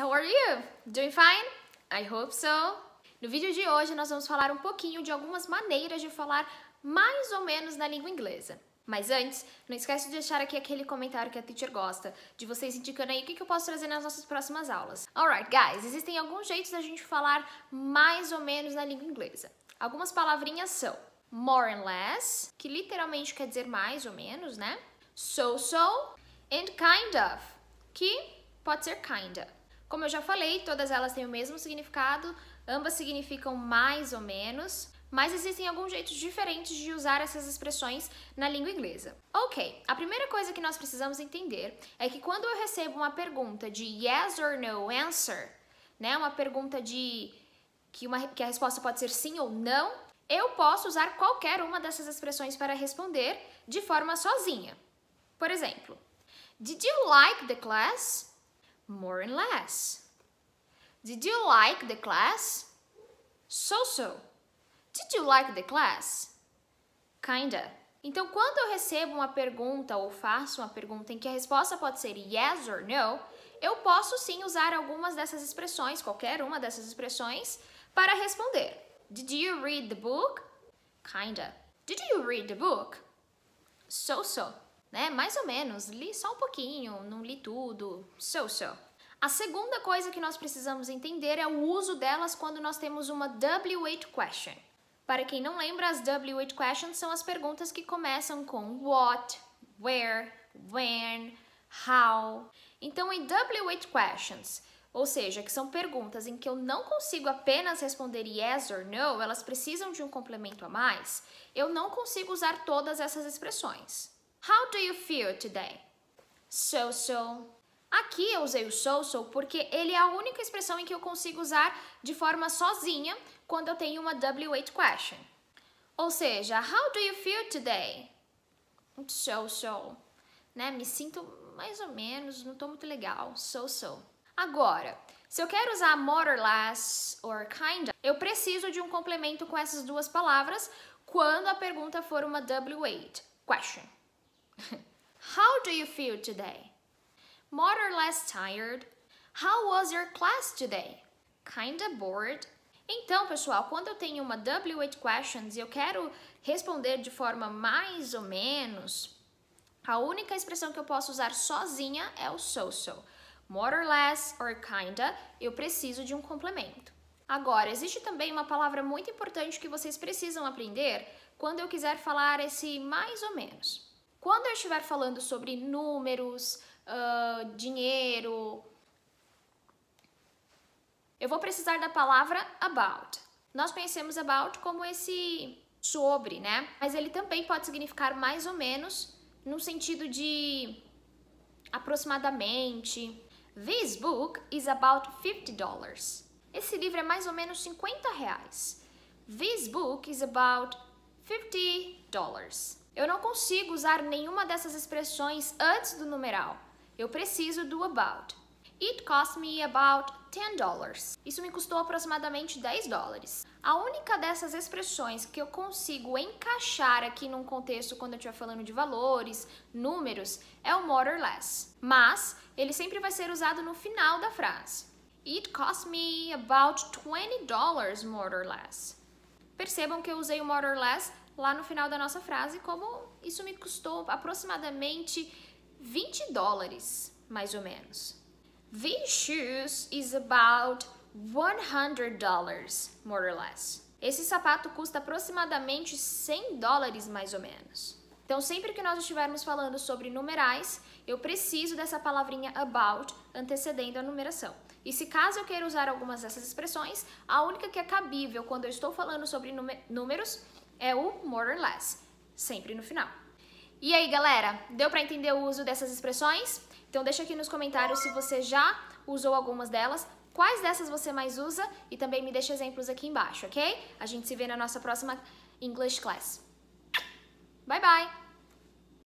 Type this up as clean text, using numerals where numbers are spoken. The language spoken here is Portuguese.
how are you? Doing fine? I hope so. No vídeo de hoje nós vamos falar um pouquinho de algumas maneiras de falar mais ou menos na língua inglesa. Mas antes, não esquece de deixar aqui aquele comentário que a teacher gosta, de vocês indicando aí o que eu posso trazer nas nossas próximas aulas. Alright, guys, existem alguns jeitos da gente falar mais ou menos na língua inglesa. Algumas palavrinhas são more and less, que literalmente quer dizer mais ou menos, né? So-so and kind of, que pode ser kinda. Como eu já falei, todas elas têm o mesmo significado, ambas significam mais ou menos, mas existem alguns jeitos diferentes de usar essas expressões na língua inglesa. Ok, a primeira coisa que nós precisamos entender é que quando eu recebo uma pergunta de yes or no answer, né, uma pergunta de que a resposta pode ser sim ou não, eu posso usar qualquer uma dessas expressões para responder de forma sozinha. Por exemplo, did you like the class? More and less. Did you like the class? So-so. Did you like the class? Kinda. Então, quando eu recebo uma pergunta ou faço uma pergunta em que a resposta pode ser yes or no, eu posso sim usar algumas dessas expressões, qualquer uma dessas expressões, para responder. Did you read the book? Kinda. Did you read the book? So-so. Né? Mais ou menos, li só um pouquinho, não li tudo, so-so. A segunda coisa que nós precisamos entender é o uso delas quando nós temos uma W8 question. Para quem não lembra, as W8 questions são as perguntas que começam com what, where, when, how. Então, em W8 questions, ou seja, que são perguntas em que eu não consigo apenas responder yes or no, elas precisam de um complemento a mais, eu não consigo usar todas essas expressões. How do you feel today? So-so. Aqui eu usei o so-so porque ele é a única expressão em que eu consigo usar de forma sozinha quando eu tenho uma W8 question. Ou seja, how do you feel today? So-so. Né? Me sinto mais ou menos, não estou muito legal. So-so. Agora, se eu quero usar more or less or kinda, eu preciso de um complemento com essas duas palavras quando a pergunta for uma W8 question. How do you feel today? More or less tired? How was your class today? Kinda bored? Então, pessoal, quando eu tenho uma W8 questions e eu quero responder de forma mais ou menos, a única expressão que eu posso usar sozinha é o so-so. More or less or kinda, eu preciso de um complemento. Agora, existe também uma palavra muito importante que vocês precisam aprender quando eu quiser falar esse mais ou menos. Quando eu estiver falando sobre números, dinheiro, eu vou precisar da palavra about. Nós conhecemos about como esse sobre, né? Mas ele também pode significar mais ou menos no sentido de aproximadamente. This book is about $50. Esse livro é mais ou menos R$50. This book is about $50. Eu não consigo usar nenhuma dessas expressões antes do numeral. Eu preciso do about. It cost me about $10. Isso me custou aproximadamente $10. A única dessas expressões que eu consigo encaixar aqui num contexto quando eu estiver falando de valores, números, é o more or less. Mas ele sempre vai ser usado no final da frase. It cost me about $20 more or less. Percebam que eu usei o more or less lá no final da nossa frase, como isso me custou aproximadamente $20, mais ou menos. These shoes is about $100, more or less. Esse sapato custa aproximadamente $100, mais ou menos. Então, sempre que nós estivermos falando sobre numerais, eu preciso dessa palavrinha about antecedendo a numeração. E se caso eu queira usar algumas dessas expressões, a única que é cabível quando eu estou falando sobre números é o more or less, sempre no final. E aí, galera, deu para entender o uso dessas expressões? Então deixa aqui nos comentários se você já usou algumas delas, quais dessas você mais usa e também me deixa exemplos aqui embaixo, ok? A gente se vê na nossa próxima English Class. Bye, bye!